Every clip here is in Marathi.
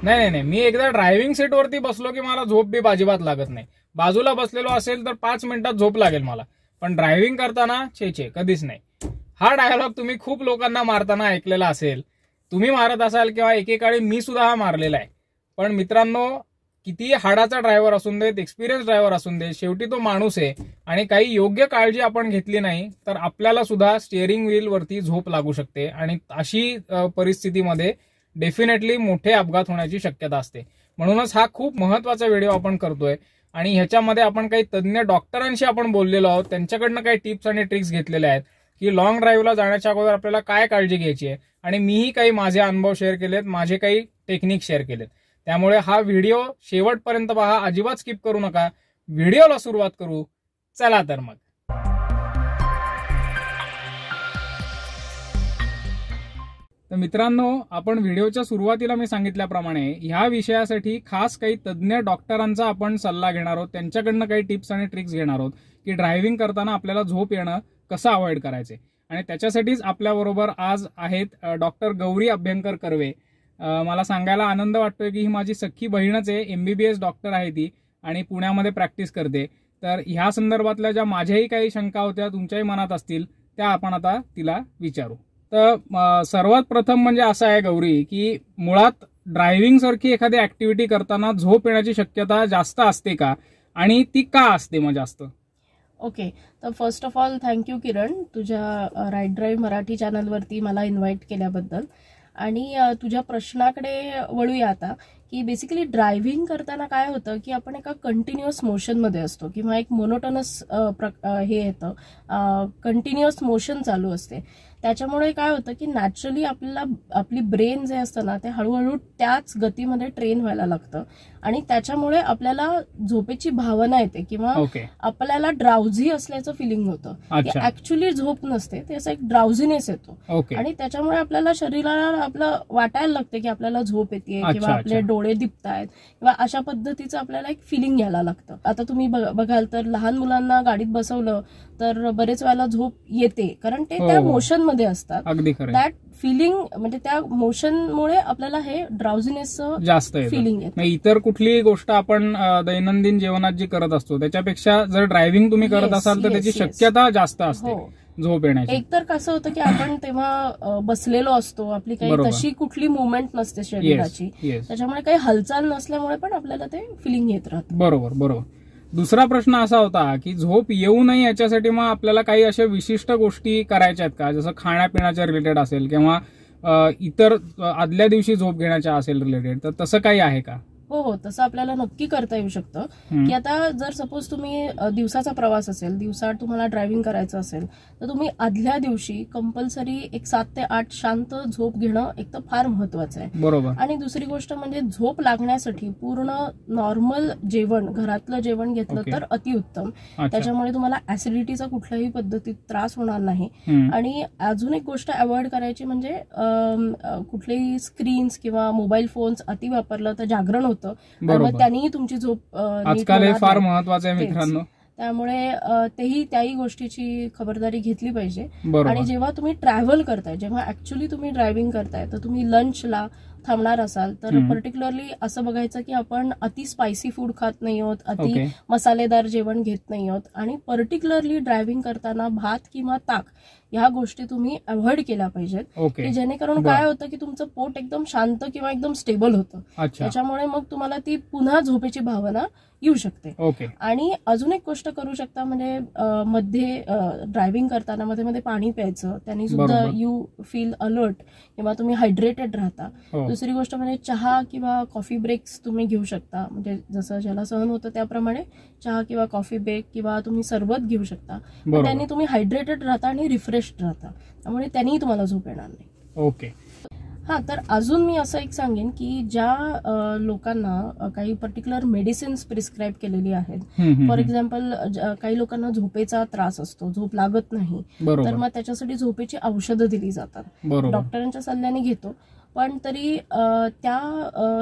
नाही नाही, मी एकदा ड्रायव्हिंग सीट वरती बसलो की मला झोप बी अजिबात लागत नाही. बाजूला बसलेलो असेल तर 5 मिनिटात झोप लागेल मला, पण ड्रायव्हिंग करताना छे कधीच नाही. हा डायलॉग तुम्ही खूप लोकांना मारताना ऐकलेला असेल, तुम्ही मारत असाल किंवा एकेकाळी मी सुद्धा हा मारलेला आहे. पण मित्रांनो, किती हाडाचा ड्रायव्हर असून देत, एक्सपिरियन्स ड्रायव्हर असून दे, शेवटी तो माणूस आहे आणि काही योग्य काळजी आपण घेतली नाही तर आपल्याला सुद्धा स्टिअरिंग व्हील वरती झोप लागू शकते आणि अशी परिस्थितीमध्ये डेफिनेटली मोठे अपघात होण्याची शक्यता असते. म्हणूनच हा खूप महत्वाचा व्हिडिओ आपण करतोय आणि ह्याच्यामध्ये आपण काही तज्ज्ञ डॉक्टरांशी आपण बोललेलो आहोत, त्यांच्याकडनं काही टिप्स आणि ट्रिक्स घेतलेल्या आहेत की लॉंग ड्राईव्हला जाण्याच्या अगोदर आपल्याला काय काळजी घ्यायची आहे. आणि मीही काही माझे अनुभव शेअर केलेत, माझे काही टेक्निक शेअर केलेत. त्यामुळे हा व्हिडिओ शेवटपर्यंत पहा, अजिबात स्किप करू नका. व्हिडिओला सुरुवात करू, चला तर मग. तर मित्रांनो, आपण व्हिडिओच्या सुरुवातीला मी सांगितल्याप्रमाणे ह्या विषयासाठी खास काही तज्ज्ञ डॉक्टरांचा आपण सल्ला घेणार आहोत, त्यांच्याकडनं काही टिप्स आणि ट्रिक्स घेणार आहोत की ड्रायव्हिंग करताना आपल्याला झोप येणं कसं अवॉइड करायचे. आणि त्याच्यासाठीच आपल्याबरोबर आज आहेत डॉक्टर गौरी अभ्यंकर कर्वे. मला सांगायला आनंद वाटतोय की ही माझी सख्खी बहीणच आहे, MBBS डॉक्टर आहे ती आणि पुण्यामध्ये प्रॅक्टिस करते. तर ह्या संदर्भातल्या ज्या माझ्याही काही शंका होत्या, तुमच्याही मनात असतील, त्या आपण आता तिला विचारू. तर सर्वात प्रथम म्हणजे असं आहे गौरी की मुळात ड्रायव्हिंग सारखी एखादी ऍक्टिव्हिटी करताना झोप येण्याची शक्यता जास्त असते का आणि ती का असते मग जास्त? ओके, तर फर्स्ट ऑफ ऑल थँक्यू किरण, तुझ्या राईट ड्राईव्ह मराठी चॅनलवरती मला इन्व्हाइट केल्याबद्दल. आणि तुझ्या प्रश्नाकडे वळूया आता की बेसिकली ड्रायव्हिंग करताना काय होतं की आपण एका कंटिन्युअस मोशनमध्ये असतो किंवा एक मोनोटोनस हे येतं, कंटिन्युअस मोशन चालू असते. त्याच्यामुळे काय होतं की नॅचरली आपल्याला आपली ब्रेन जे असतं ना ते हळूहळू त्याच गतीमध्ये ट्रेन व्हायला लागतं आणि त्याच्यामुळे आपल्याला झोपेची भावना येते किंवा आपल्याला ड्राउझी असल्याचं फिलिंग होतं. ऍक्च्युली झोप नसते, ते असं एक ड्राउझीनेस येतो आणि त्याच्यामुळे आपल्याला शरीराला आपलं वाटायला लागतं की आपल्याला झोप येते किंवा आपले डोळे दिपतायत किंवा अशा पद्धतीचं आपल्याला एक फिलिंग यायला लागतं. आता तुम्ही बघाल तर लहान मुलांना गाडीत बसवलं तर बरेच वेळेला झोप येते कारण ते त्या मोशन मध्ये असतात. दॅट फिलिंग म्हणजे त्या मोशनमुळे आपल्याला हे ड्राउझीनेस जास्त फिलिंग येते. इतर कुठलीही गोष्ट आपण दैनंदिन जीवनात जी करत असतो त्याच्यापेक्षा जर ड्रायव्हिंग तुम्ही करत असाल तर त्याची शक्यता जास्त असते झोप येण्याची. एकतर कसं होतं की आपण तेव्हा बसलेलो असतो, आपली काही तशी कुठली मुवमेंट नसते शरीराची, त्याच्यामुळे काही हालचाल नसल्यामुळे पण आपल्याला ते फिलिंग येत राहतं. बरोबर. दुसरा प्रश्न असा होता की झोप येऊ नये याच्यासाठी मग आपल्याला काही अशा विशिष्ट गोष्टी करायच्या आहेत का, जसं खाण्यापिण्याच्या रिलेटेड असेल किंवा इतर आदल्या दिवशी झोप घेण्याच्या असेल रिलेटेड, तर तसं काही आहे का? हो, तसं आपल्याला नक्की करता येऊ शकतं की आता जर सपोज तुम्ही दिवसाचा प्रवास असेल, दिवसा तुम्हाला ड्रायव्हिंग करायचं असेल तर तुम्ही आदल्या दिवशी कंपल्सरी एक 7 ते 8 शांत झोप घेणं एक तर फार महत्वाचं आहे. बरोबर. आणि दुसरी गोष्ट म्हणजे झोप लागण्यासाठी पूर्ण नॉर्मल जेवण, घरातलं जेवण घेतलं तर अतिउत्तम. त्याच्यामुळे तुम्हाला ऍसिडिटीचा कुठल्याही पद्धतीत त्रास होणार नाही. आणि अजून एक गोष्ट अवॉइड करायची म्हणजे कुठलेही स्क्रीन्स किंवा मोबाईल फोन्स अति वापरलं तर जागरण होतं, त्यांनीही तुमची झोप आजकाल फार महत्वाचं आहे मित्रांनो. त्यामुळे त्याही गोष्टीची खबरदारी घेतली पाहिजे. आणि जेव्हा तुम्ही ट्रॅव्हल करताय, जेव्हा ऍक्च्युली तुम्ही ड्रायव्हिंग करताय तर तुम्ही लंचला थांबणार असाल तर पर्टिक्युलरली असं बघायचं की आपण अति स्पायसी फूड खात नाही आहोत, अति मसालेदार जेवण घेत नाही आहोत आणि पर्टिक्युलरली ड्रायव्हिंग करताना भात किंवा ताक ह्या गोष्टी तुम्ही अवॉइड केल्या पाहिजेत की जेणेकरून काय होतं की तुमचं पोट एकदम शांत किंवा एकदम स्टेबल होतं. त्याच्यामुळे मग तुम्हाला ती पुन्हा झोपेची भावना येऊ शकते. आणि अजून एक गोष्ट करू शकता म्हणजे मध्ये ड्रायव्हिंग करताना मध्ये मध्ये पाणी प्यायचं, त्यांनी सुद्धा यू फील अलर्ट किंवा तुम्ही हायड्रेटेड राहता. दुसरी गोष्ट म्हणजे चहा किंवा कॉफी ब्रेक्स तुम्ही घेऊ शकता, म्हणजे जसं ज्याला सहन होतं त्याप्रमाणे चहा किंवा कॉफी ब्रेक किंवा तुम्ही सरबत घेऊ शकता. त्यांनी तुम्ही हायड्रेटेड राहता आणि रिफ्रेश राहता, त्यामुळे त्यांनी तुम्हाला झोप येणार नाही. ओके. हा, तर अजून मी असं एक सांगेन की ज्या लोकांना काही पर्टिक्युलर मेडिसिन्स प्रिस्क्राईब केलेली आहेत, फॉर एक्झाम्पल काही लोकांना झोपेचा त्रास असतो, झोप लागत नाही, तर मग त्याच्यासाठी झोपेची औषधं दिली जातात, डॉक्टरांच्या सल्ल्याने घेतो. पण तरी त्या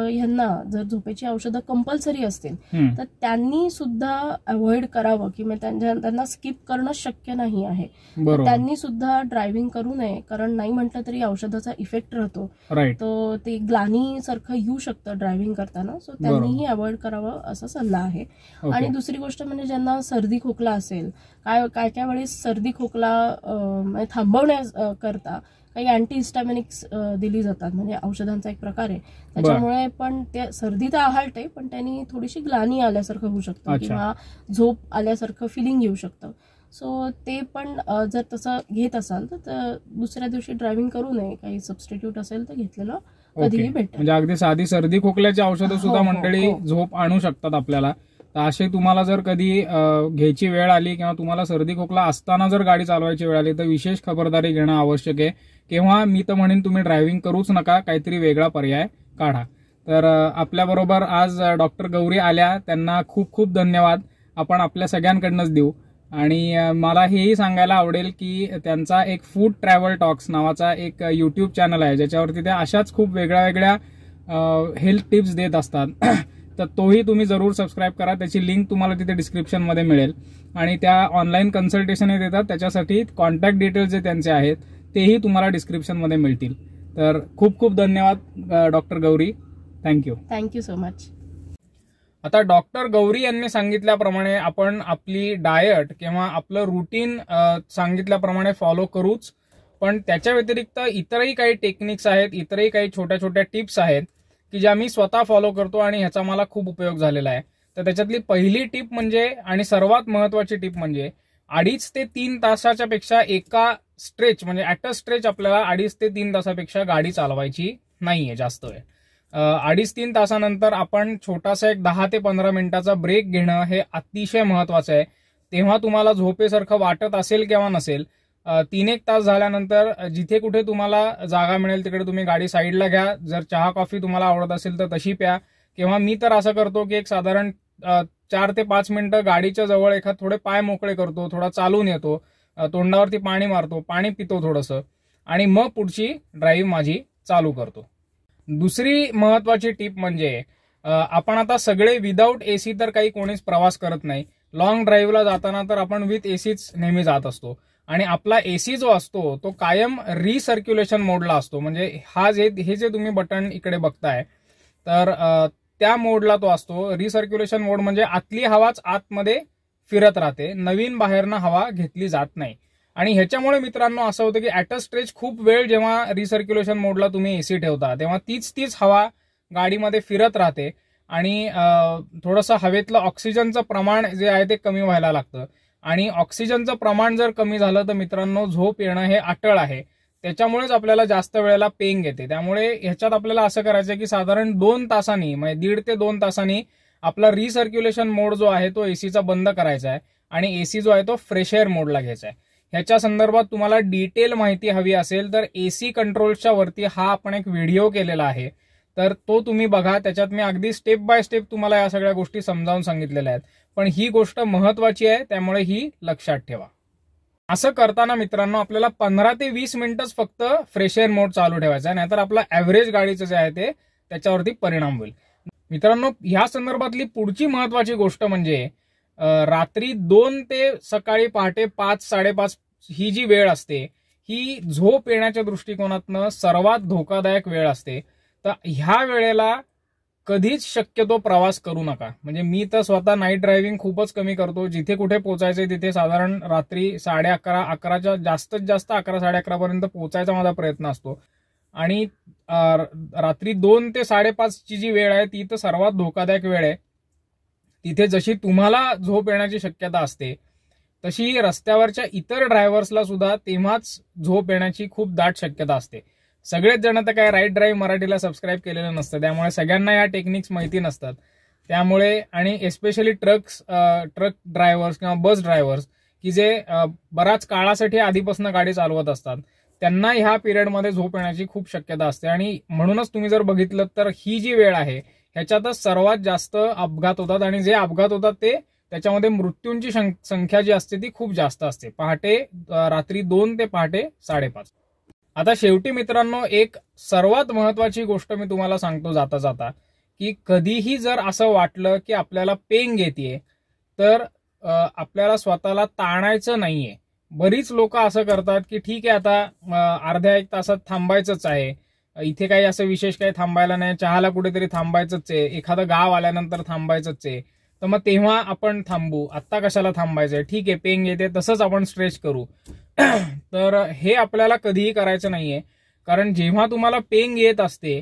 ह्यांना जर झोपेची औषधं कंपल्सरी असतील तर त्यांनी सुद्धा अवॉइड करावं, किंवा त्यांना स्किप करणं शक्य नाही आहे. त्यांनी सुद्धा ड्रायव्हिंग करू नये, कारण नाही म्हटलं तरी औषधाचा इफेक्ट राहतो, तो ते ग्लानी सारखं येऊ शकतं ड्रायव्हिंग करताना. सो त्यांनीही अवॉइड करावं असा सल्ला आहे. आणि दुसरी गोष्ट म्हणजे ज्यांना सर्दी खोकला असेल, काय वेळेस सर्दी खोकला थांबवण्याकरता काही अँटीहिस्टॅमिनिक्स दिली जातात, म्हणजे औषधांचा एक प्रकार आहे. त्याच्यामुळे पण ते सर्दी तर आहाळते, पण त्यांनी थोडीशी ग्लानी आल्यासारखं होऊ शकतं किंवा झोप आल्यासारखं फिलिंग येऊ शकतं. सो ते पण जर तसं घेत असाल तर दुसऱ्या दिवशी ड्रायव्हिंग करू नये. काही सबस्टिट्यूट असेल तर घेतलेलं कधीही भेटेल. म्हणजे अगदी साधी सर्दी खोकल्याची औषधं सुद्धा मंडळी झोप आणू शकतात आपल्याला. तर असे तुम्हाला जर कधी घ्यायची वेळ आली किंवा तुम्हाला सर्दी खोकला असताना जर गाडी चालवायची वेळ आली तर विशेष खबरदारी घेणं आवश्यक आहे. किंवा मी तर म्हणेन तुम्ही ड्रायव्हिंग करूच नका, काहीतरी वेगळा पर्याय काढा. तर आपल्याबरोबर आज डॉक्टर गौरी आल्या, त्यांना खूप खूप धन्यवाद आपण आपल्या सगळ्यांकडनंच देऊ. आणि मला हेही सांगायला आवडेल की त्यांचा एक फूड ट्रॅव्हल टॉक्स नावाचा एक युट्यूब चॅनल आहे, ज्याच्यावरती ते अशाच खूप वेगळ्या वेगळ्या हेल्थ टिप्स देत असतात. तर तोही तुम्ही जरूर सबस्क्राईब करा. त्याची लिंक तुम्हाला तिथे डिस्क्रिप्शनमध्ये मिळेल. आणि त्या ऑनलाईन कन्सल्टेशनही देतात, त्याच्यासाठी कॉन्टॅक्ट डिटेल्स जे त्यांचे आहेत तेही तुम्हाला डिस्क्रिप्शनमध्ये मिळतील. तर खूप खूप धन्यवाद doctor Gauri. Thank you so much. आता डॉक्टर गौरी यांनी सांगितल्याप्रमाणे आपण आपली डायट किंवा आपलं रुटीन सांगितल्याप्रमाणे फॉलो करूच, पण त्याच्या व्यतिरिक्त इतरही काही टेक्निक्स आहेत, इतरही काही छोट्या छोट्या टिप्स आहेत की ज्या मी स्वतः फॉलो करतो आणि ह्याचा मला खूप उपयोग झालेला आहे. तर त्याच्यातली पहिली टिप म्हणजे आणि सर्वात महत्वाची टिप म्हणजे 2.5 ते 3 तासाच्या पेक्षा एका स्ट्रेच म्हणजे ऍट अ स्ट्रेच आपल्याला 2.5 ते 3 तासापेक्षा गाडी चालवायची नाहीये जास्त वेळ. 2.5-3 तासानंतर आपण छोटासा एक 10 ते 15 मिनिटाचा ब्रेक घेणं हे अतिशय महत्वाचं आहे. तेव्हा तुम्हाला झोपेसारखं वाटत असेल किंवा नसेल, 3-1 तास झाल्यानंतर जिथे कुठे तुम्हाला जागा मिळेल तिकडे तुम्ही गाडी साईडला घ्या. जर चहा कॉफी तुम्हाला आवडत असेल तर तशी प्या, किंवा मी तर असं करतो की एक साधारण 4 ते 5 मिनिटं गाडीच्या जवळ एखाद थोडे पाय मोकळे करतो, थोडा चालून येतो, तोंडावरती पाणी मारतो, पाणी पितो थोडंसं, आणि मग पुढची ड्राईव्ह माझी चालू करतो. दुसरी महत्वाची टिप म्हणजे आपण आता सगळे विदाऊट एसी तर काही कोणीच प्रवास करत नाही. लॉंग ड्राईव्हला जाताना तर आपण विथ एसीच नेहमी जात असतो, आणि आपला एसी जो असतो तो कायम रिसर्क्युलेशन मोडला असतो. म्हणजे हे जे तुम्ही बटन इकडे बघताय तर त्या मोडला तो असतो. रिसर्क्युलेशन मोड म्हणजे आतली हवाच आतमध्ये फिरत राहते, नवीन बाहेरनं हवा घेतली जात नाही. आणि ह्याच्यामुळे मित्रांनो असं होतं की ऍट अ स्ट्रेच खूप वेळ जेव्हा रिसर्क्युलेशन मोडला तुम्ही एसी ठेवता तेव्हा तीच हवा गाडीमध्ये फिरत राहते, आणि थोडंसं हवेतलं ऑक्सिजनचं प्रमाण जे आहे ते कमी व्हायला लागतं. आणि ऑक्सिजनचं प्रमाण जर कमी झालं तर मित्रांनो झोप येणं हे अटळ आहे. त्याच्यामुळेच आपल्याला जास्त वेळेला पेंग येते. त्यामुळे ह्याच्यात आपल्याला असं करायचं की साधारण 2 तासांनी म्हणजे 1.5 ते 2 तासांनी आपला रिसर्क्युलेशन मोड जो आहे तो एसीचा बंद करायचा आहे, आणि एसी जो आहे तो फ्रेश एअर मोडला घ्यायचा आहे. ह्याच्या संदर्भात तुम्हाला डिटेल माहिती हवी असेल तर एसी कंट्रोल्सच्या वरती हा आपण एक व्हिडिओ केलेला आहे, तर तो तुम्ही बघा. त्याच्यात मी अगदी स्टेप बाय स्टेप तुम्हाला या सगळ्या गोष्टी समजावून सांगितलेल्या आहेत. पण ही गोष्ट महत्वाची आहे, त्यामुळे ही लक्षात ठेवा. असं करताना मित्रांनो आपल्याला 15 ते 20 मिनिटच फक्त फ्रेश एअर मोड चालू ठेवायचा आहे, नाहीतर आपला ऍव्हरेज गाडीचं जे आहे ते त्याच्यावरती परिणाम होईल. मित्रांनो ह्या संदर्भातली पुढची महत्वाची गोष्ट म्हणजे रात्री 2 ते सकाळी पहाटे 5-5:30 ही जी वेळ असते ही झोप येण्याच्या दृष्टिकोनातनं सर्वात धोकादायक वेळ असते. तर ह्या वेळेला कधीच शक्यतो प्रवास करू नका. म्हणजे मी तर स्वतः नाईट ड्रायव्हिंग खूपच कमी करतो. जिथे कुठे पोहोचायचंय तिथे साधारण रात्री 11:30 जास्तीत जास्त 11-11:30 पर्यंत पोहोचायचा माझा प्रयत्न असतो. आणि रात्री 2 ते 5:30 ची जी वेळ आहे ती तर सर्वात धोकादायक वेळ आहे. तिथे जशी तुम्हाला झोप येण्याची शक्यता असते तशी रस्त्यावरच्या इतर ड्रायव्हर्सला सुद्धा तेव्हाच झोप येण्याची खूप दाट शक्यता असते. सगळेच जण तर काय राईट ड्राईव्ह मराठीला सबस्क्राईब केलेलं नसतं, त्यामुळे सगळ्यांना या टेक्निक्स माहिती नसतात. त्यामुळे आणि एस्पेशली ट्रक ड्रायव्हर्स किंवा बस ड्रायव्हर्स की जे बऱ्याच काळासाठी आधीपासून गाडी चालवत असतात त्यांना ह्या पिरियडमध्ये झोप येण्याची खूप शक्यता असते. आणि म्हणूनच तुम्ही जर बघितलं तर ही जी वेळ आहे ह्याच्यातच सर्वात जास्त अपघात होतात, आणि जे अपघात होतात ते त्याच्यामध्ये मृत्यूंची संख्या जी असते ती खूप जास्त असते. रात्री 2 ते पहाटे 5:30. आता शेवटी मित्रांनो, एक सर्वात महत्वाची गोष्ट मी तुम्हाला सांगतो जाता जाता, की कधीही जर असं वाटलं की आपल्याला पेंग येते, तर आपल्याला स्वतःला ताणायचं नाहीये. बरीच लोक असं करतात की ठीक आहे, आता अर्ध्या एक तासात थांबायचंच आहे, इथे काही असं विशेष काही थांबायला नाही, चहाला कुठेतरी थांबायचंच आहे, एखादं गाव आल्यानंतर थांबायचंच आहे, तर मग तेव्हा आपण थांबू, आत्ता कशाला थांबायचंय, ठीक आहे पेंग येते तसंच आपण स्ट्रेच करू. तर हे आपल्याला कधीही करायचं नाहीये. कारण जेव्हा तुम्हाला पेंग येत असते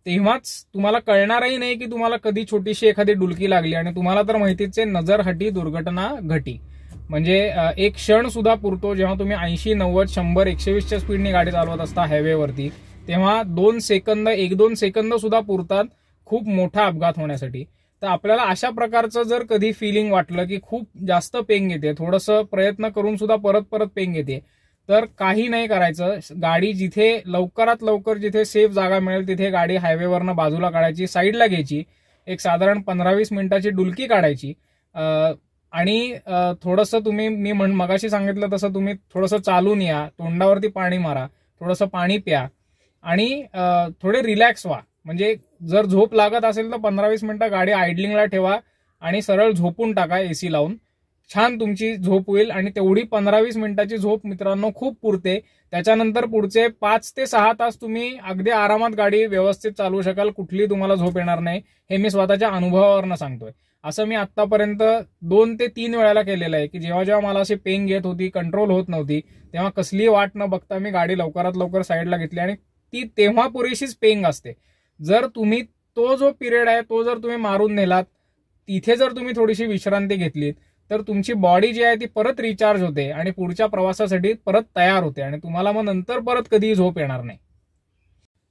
तेव्हाच तुम्हाला कळणारही नाही की तुम्हाला कधी छोटीशी एखादी डुलकी लागली. आणि तुम्हाला तर माहितीच आहे, नजर हटी दुर्घटना घटी. म्हणजे एक क्षण सुद्धा पुरतो जेव्हा तुम्ही 80, 90, 100, 120च्या स्पीडनी गाडी चालवत असता हायवेवरती, तेव्हा 2 सेकंद, 1-2 सेकंद सुद्धा पुरतात खूप मोठा अपघात होण्यासाठी. तर आपल्याला अशा प्रकारचं जर कधी फिलिंग वाटलं की खूप जास्त पेंग येते, थोडंसं प्रयत्न करून सुद्धा परत परत पेंग येते, तर काही नाही करायचं. गाडी जिथे लवकरात लवकर जिथे सेफ जागा मिळेल तिथे गाडी हायवेवरनं बाजूला काढायची, साईडला घ्यायची, एक साधारण 15-20 मिनिटाची डुलकी काढायची, आणि थोडंसं तुम्ही, मी मगाशी सांगितलं तसं तुम्ही थोडंसं चालून या, तोंडावरती पाणी मारा, थोडंसं पाणी प्या आणि थोडे रिलॅक्स व्हा. म्हणजे जर झोप लागत असेल तर 15-20 मिनिटं गाडी आयडलिंगला ठेवा आणि सरळ झोपून टाका एसी लावून. छान तुमची झोप होईल. आणि तेवढी 15-20 मिनिटाची झोप मित्रांनो खूप पुरते. त्याच्यानंतर पुढचे 5 ते 6 तास तुम्ही अगदी आरामात गाडी व्यवस्थित चालवू शकाल, कुठली तुम्हाला झोप येणार नाही. हे मी स्वतःच्या अनुभवावरनं सांगतोय. असं मी आतापर्यंत 2 ते 3 वेळेला केलेलं आहे की जेव्हा जेव्हा मला अशी पेंग येत होती, कंट्रोल होत नव्हती, तेव्हा कसली वाट न बघता मी गाडी लवकरात लवकर साईडला घेतली आणि ती तेव्हा पुरेशीच पेंग असते. जर तुम्ही तो जो पिरियड आहे तो जर तुम्ही मारून नेलात, तिथे जर तुम्ही थोडीशी विश्रांती घेतलीत, तर तुमची बॉडी जी आहे ती परत रिचार्ज होते आणि पुढच्या प्रवासासाठी परत तयार होते आणि तुम्हाला मग नंतर परत कधीही झोप येणार नाही.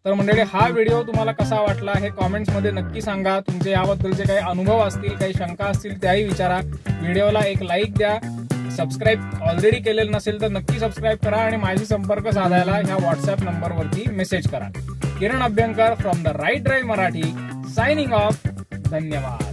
तर मंडळी, हा व्हिडिओ तुम्हाला कसा वाटला हे कॉमेंट्समध्ये नक्की सांगा. तुमचे याबद्दलचे काही अनुभव असतील, काही शंका असतील त्याही विचारा. व्हिडिओला एक लाईक द्या. सबस्क्राईब ऑलरेडी केलेलं नसेल तर नक्की सबस्क्राईब करा आणि माझी संपर्क साधायला ह्या व्हॉट्सअप नंबरवरती मेसेज करा. Kiran Abhyankar from the right drive Marathi, signing off. धन्यवाद.